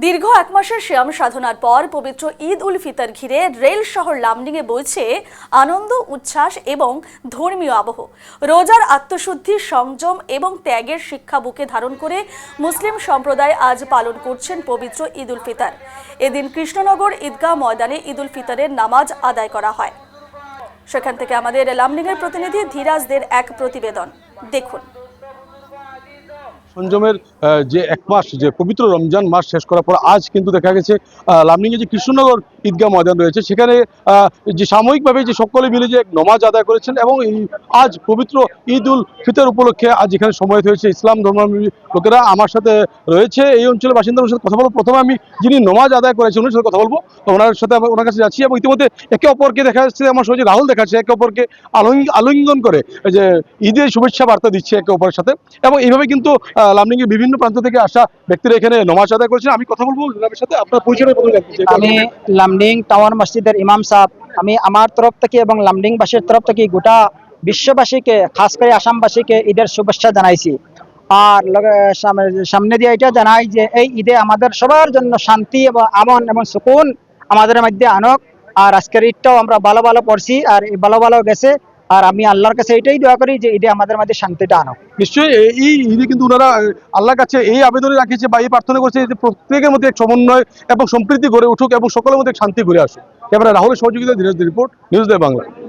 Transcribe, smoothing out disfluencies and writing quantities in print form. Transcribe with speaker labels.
Speaker 1: দীর্ঘ এক মাসের শ্যাম সাধনার পর পবিত্র ঈদ উল ফিতর ঘিরে রেল শহর লামডিংয়ে বইছে আনন্দ, উচ্ছ্বাস এবং ধর্মীয় আবহ। রোজার আত্মশুদ্ধি, সংযম এবং ত্যাগের শিক্ষা বুকে ধারণ করে মুসলিম সম্প্রদায় আজ পালন করছেন পবিত্র ঈদ উল ফিতর। এদিন কৃষ্ণনগর ঈদগাহ ময়দানে ঈদ উল ফিতরের নামাজ আদায় করা হয়। সেখান থেকে আমাদের লামডিংয়ের প্রতিনিধি ধীরাজদের এক প্রতিবেদন দেখুন।
Speaker 2: সংযমের যে এক মাস, যে পবিত্র রমজান মাস শেষ করার পর আজ কিন্তু দেখা গেছে লামডিংয়ে যে কৃষ্ণনগর ঈদগাহ ময়দান রয়েছে সেখানে যে সাময়িকভাবে যে সকলে মিলে যে নমাজ আদায় করেছেন এবং আজ পবিত্র ঈদ উল ফিতর উপলক্ষে আজ এখানে সমবেত হয়েছে ইসলাম ধর্মাবলম্বী লোকেরা। আমার সাথে রয়েছে এই অঞ্চলের বাসিন্দাদের সাথে কথা বলবো। প্রথমে আমি যিনি নমাজ আদায় করেছেন ওনার সাথে কথা বলবো, ওনার সাথে ওনার কাছে যাচ্ছি এবং ইতিমধ্যে একে অপরকে দেখা যাচ্ছে, আমার সহজে রাহুল দেখাচ্ছে, একে অপরকে আলিঙ্গন করে যে ঈদের শুভেচ্ছা বার্তা দিচ্ছে একে অপরের সাথে। এবং এইভাবে কিন্তু লামডিংয়ের বিভিন্ন প্রান্ত থেকে আসা ব্যক্তিরা এখানে নমাজ আদায় করেছেন। আমি কথা বলবো জনাবের সাথে, আপনার পরিচয় প্রথমে জানতে চাই।
Speaker 3: আমি লামডিং টাওয়ার মসজিদের ইমাম সাহেব। আমি আমার তরফ থেকে এবং লামডিংবাসীর তরফ থেকে গোটা বিশ্ববাসীকে, খাস করে আসামবাসীকে ঈদের শুভেচ্ছা জানাইছি। আর সামনে দিয়ে এটা জানাই যে এই ঈদে আমাদের সবার জন্য শান্তি এবং আমন এবং সুকুন আমাদের মধ্যে আনক। আর আজকের ঈদটাও আমরা ভালো ভালো পড়ছি আর ভালো ভালো গেছে। আর আমি আল্লাহর কাছে এটাই দোয়া করি যে ঈদে আমাদের মধ্যে শান্তিটা আনক।
Speaker 2: নিশ্চয়ই এই ঈদে কিন্তু ওনারা আল্লাহর কাছে এই আবেদনে রাখিয়েছে বা এই প্রার্থনা করছে যে প্রত্যেকের মধ্যে এক সমন্বয় এবং সম্প্রীতি গড়ে উঠুক এবং সকলের মধ্যে শান্তি ঘুরে আসুক। ক্যামেরা রাহুলের সহযোগিতা Dhiraj report, news day Bangla.